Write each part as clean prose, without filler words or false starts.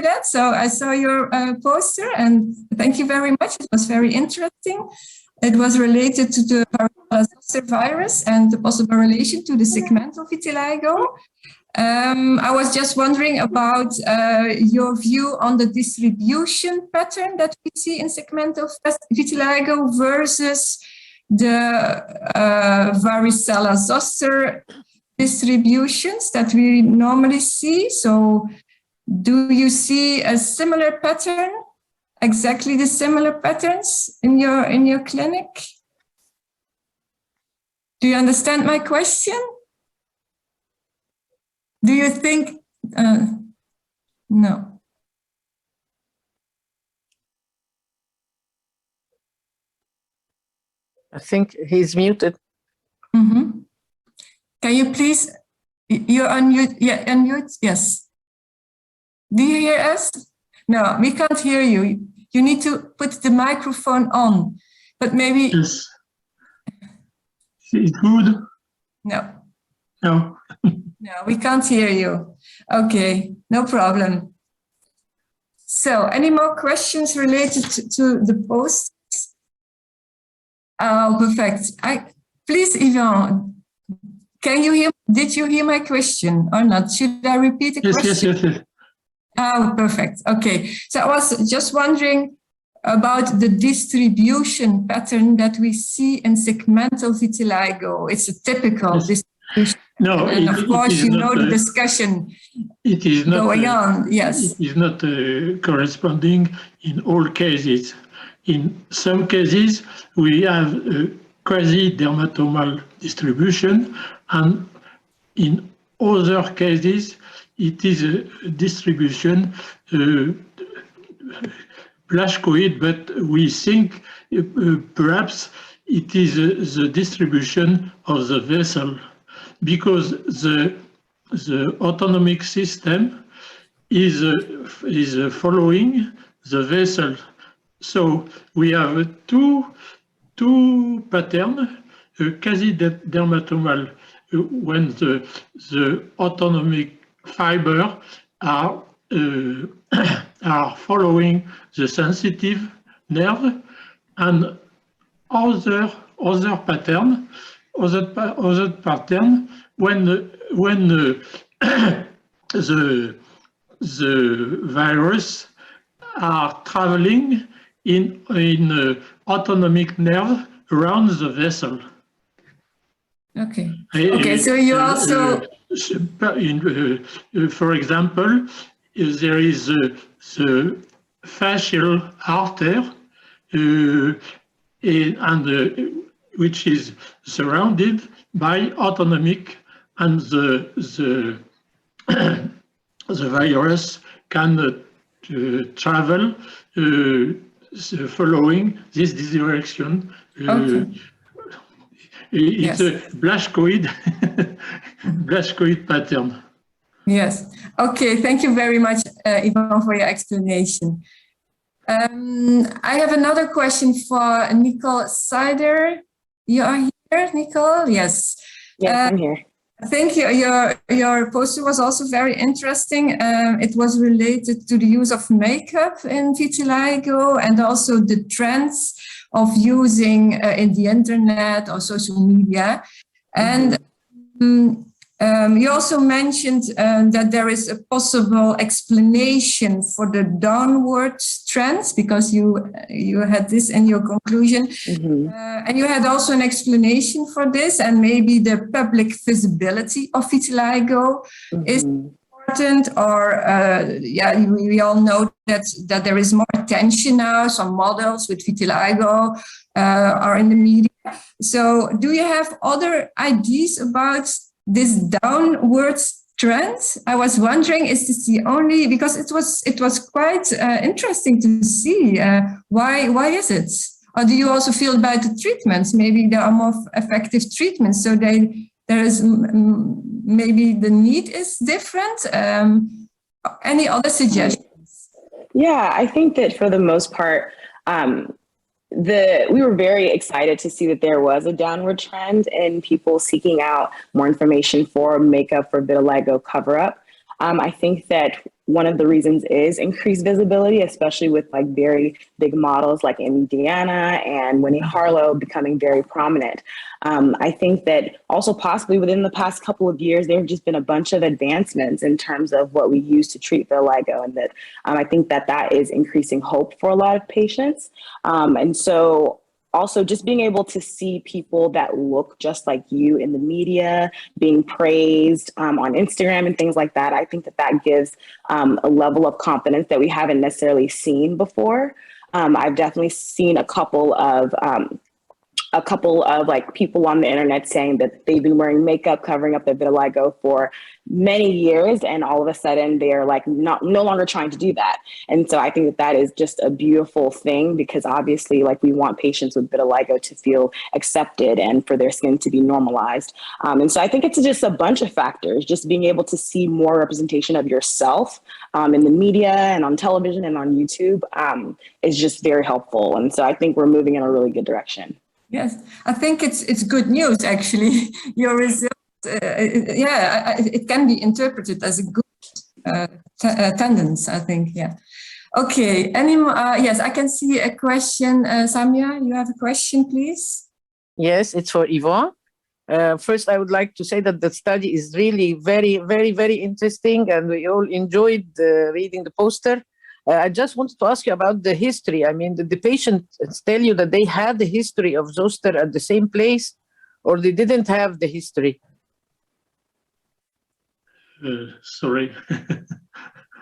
that. So I saw your poster, and thank you very much. It was very interesting. It was related to the Varicella-Zoster virus and the possible relation to the segmental vitiligo. I was just wondering about your view on the distribution pattern that we see in segmental vitiligo versus the Varicella-Zoster distributions that we normally see. So do you see a similar pattern, exactly the similar patterns in your clinic? Do you understand my question? Do you think, no. I think he's muted. Mm-hmm. Can you please, you're unmute, yeah, unmute, yes. Do you hear us? No, we can't hear you. You need to put the microphone on, but maybe. Yes. Is it good? No. No. No, we can't hear you. Okay, no problem. So, any more questions related to the post? Perfect. Please, Yvon, can you hear? Did you hear my question or not? Should I repeat the question? Yes. Oh, perfect. Okay. So I was just wondering about the distribution pattern that we see in segmental vitiligo. It's a typical distribution. No, and of course, you know the discussion it is not going on. Yes. It is not corresponding in all cases. In some cases, we have a quasi-dermatomal distribution, and in other cases, it is a distribution Blaschkoid, but we think perhaps it is the distribution of the vessel, because the autonomic system is following the vessel. So we have two patterns, quasi-dermatomal, when the autonomic fiber are following the sensitive nerve, and other pattern when the virus are traveling in autonomic nerve around the vessel. Okay. Okay. So you also, for example, there is the facial artery, and which is surrounded by autonomic, and the virus can travel following this direction. okay. It's a Blaschkoid pattern. Yes. Okay. Thank you very much, Yvon, for your explanation. I have another question for Nicole Syder. You are here, Nicole? Yes. Yes, I'm here. Thank you. Your poster was also very interesting. It was related to the use of makeup in vitiligo, and also the trends of using in the internet or social media. And you also mentioned that there is a possible explanation for the downward trends, because you had this in your conclusion. And you had also an explanation for this, and maybe the public visibility of vitiligo is important, or we all know that there is more attention now. Some models with vitiligo are in the media. So do you have other ideas about this downward trend? I was wondering, is this the only, because it was quite interesting to see. Why is it? Or do you also feel about the treatments? Maybe there are more effective treatments, so there is maybe the need is different. Any other suggestions? Yeah, I think that for the most part, we were very excited to see that there was a downward trend in people seeking out more information for makeup for vitiligo cover-up. I think that one of the reasons is increased visibility, especially with like very big models like Indiana and Winnie Harlow becoming very prominent. I think that also possibly within the past couple of years, there have just been a bunch of advancements in terms of what we use to treat vitiligo, and that I think that that is increasing hope for a lot of patients. And so also just being able to see people that look just like you in the media being praised on Instagram and things like that, I think that that gives a level of confidence that we haven't necessarily seen before. I've definitely seen a couple of like people on the internet saying that they've been wearing makeup covering up their vitiligo for many years, and all of a sudden they're like no longer trying to do that. And so I think that that is just a beautiful thing, because obviously like we want patients with vitiligo to feel accepted and for their skin to be normalized. And so I think it's just a bunch of factors, just being able to see more representation of yourself in the media and on television and on YouTube is just very helpful. And so I think we're moving in a really good direction. Yes, I think it's good news, actually. Your result, it can be interpreted as a good tendency, I think, yeah. Okay, yes, I can see a question. Samia, you have a question, please? Yes, it's for Yvon. First, I would like to say that the study is really very, very, very interesting, and we all enjoyed reading the poster. I just wanted to ask you about the history. I mean, did the patients tell you that they had the history of zoster at the same place, or they didn't have the history? Sorry.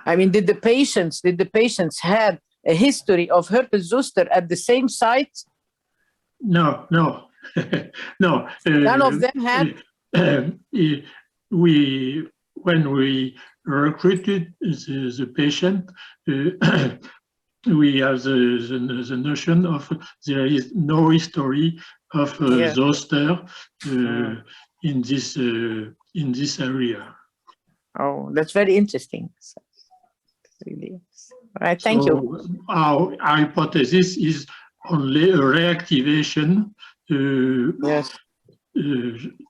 I mean, did the patients had a history of herpes zoster at the same site? No, no, no. None of them had? When we recruited the patient, we have the notion of there is no history of zoster in this area. Oh, that's very interesting. Really. All right, thank you. Our hypothesis is only a reactivation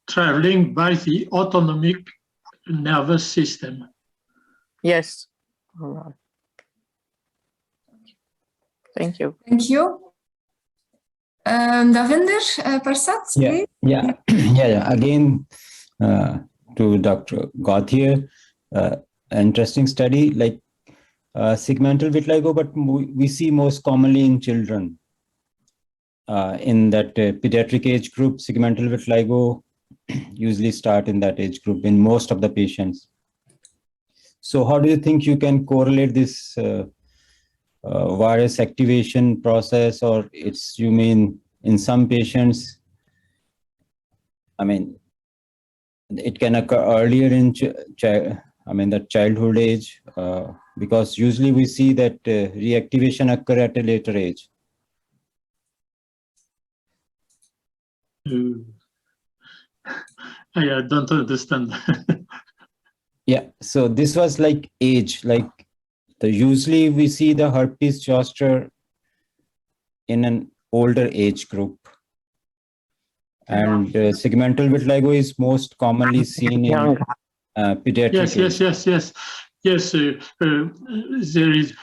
traveling by the autonomic nervous system. Yes. All right. Thank you. Thank you. Davinder Parsat, please? Yeah. Again, to Dr. Gauthier, interesting study, like segmental vitiligo, but we see most commonly in children. In that pediatric age group, segmental vitiligo usually start in that age group in most of the patients. So how do you think you can correlate this virus activation process, or you mean in some patients, I mean, it can occur earlier in the childhood age, because usually we see that reactivation occur at a later age. I don't understand. Yeah, so this was like age, like usually we see the herpes zoster in an older age group, and segmental vitiligo is most commonly seen in pediatric age. Yes. There is.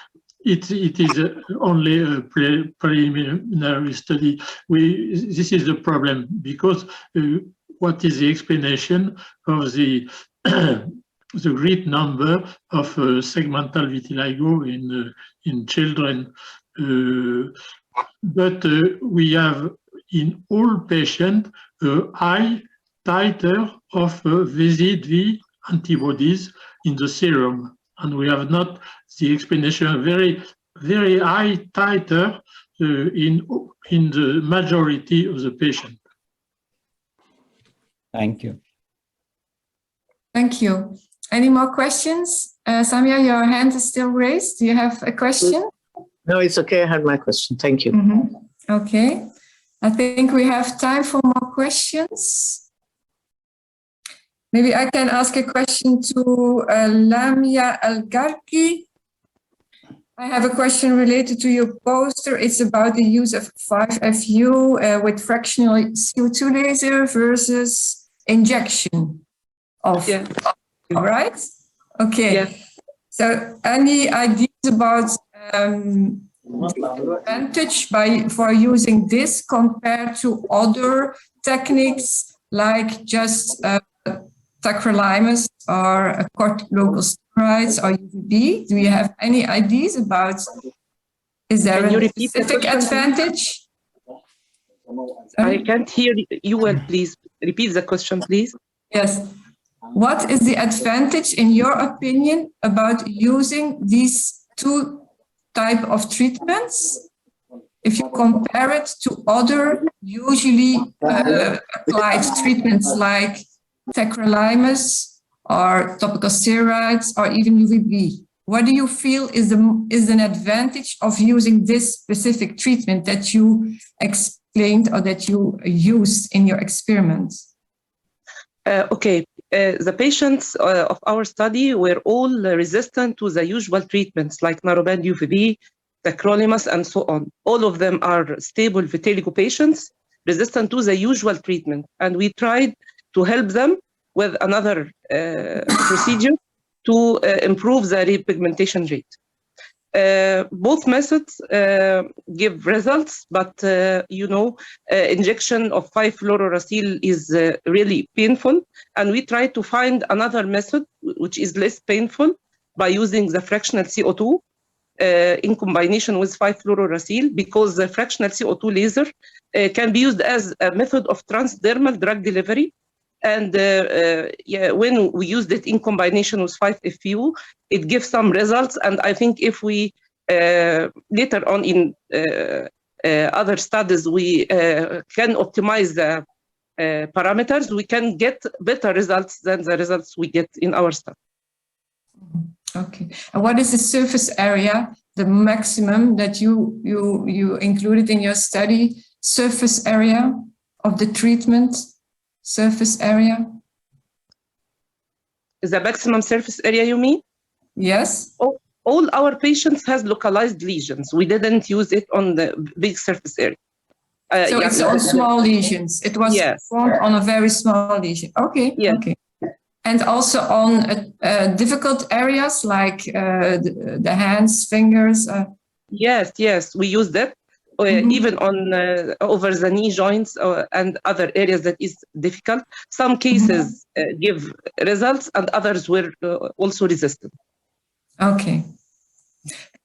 It is only a preliminary study. This is the problem, because what is the explanation of the the great number of segmental vitiligo in children? But we have in all patients a high titer of VIS2021 antibodies in the serum, and we have not the explanation very, very high titer in the majority of the patient. Thank you. Thank you. Any more questions? Samia, your hand is still raised. Do you have a question? No, it's okay. I had my question. Thank you. Mm-hmm. Okay. I think we have time for more questions. Maybe I can ask a question to Lamia Elgarhy. I have a question related to your poster. It's about the use of 5FU with fractional CO2 laser versus injection of. All right. Okay. Yeah. So any ideas about the advantage for using this compared to other techniques like just tacrolimus or corticosteroids or UVB? Do you have any ideas about, is there Can you a repeat the specific question, advantage? I can't hear you well, please. Repeat the question, please. Yes. What is the advantage, in your opinion, about using these two type of treatments if you compare it to other usually applied treatments like tacrolimus or topical steroids or even UVB? What do you feel is an advantage of using this specific treatment that you explained or that you used in your experiments? Okay, the patients of our study were all resistant to the usual treatments like narrowband UVB, tacrolimus, and so on. All of them are stable vitiligo patients resistant to the usual treatment. And we tried to help them with another procedure to improve the repigmentation rate. Both methods give results, but injection of 5-fluorouracil is really painful, and we try to find another method which is less painful by using the fractional CO2 in combination with 5-fluorouracil, because the fractional CO2 laser can be used as a method of transdermal drug delivery. And when we used it in combination with 5-FU, it gives some results. And I think if we later on in other studies, we can optimize the parameters, we can get better results than the results we get in our study. Okay. And what is the surface area, the maximum that you included in your study, surface area of the treatment? Surface area? Is the maximum surface area, you mean? Yes. All our patients has localized lesions. We didn't use it on the big surface area. So it's on small lesions. It was formed on a very small lesion. Okay. Yes. Okay. And also on difficult areas like the hands, fingers. Yes, we use that. Even on over the knee joints and other areas that is difficult. Some cases give results and others were also resistant. Okay.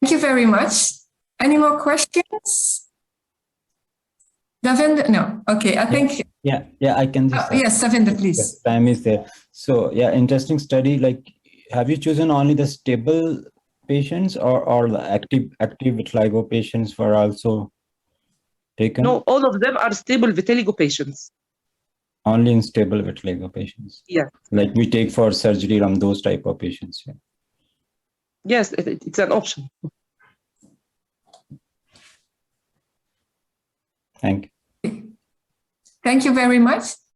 Thank you very much. Any more questions? Davinder? No. Okay, I think... Yeah, I can just... yes, Davinder, please. Time is there. So, yeah, interesting study. Like, have you chosen only the stable patients or the active vitiligo patients were also taken? No, all of them are stable vitiligo patients. Only in stable vitiligo patients? Yeah. Like we take for surgery on those type of patients? Yeah. Yes, it's an option. Thank you. Thank you very much.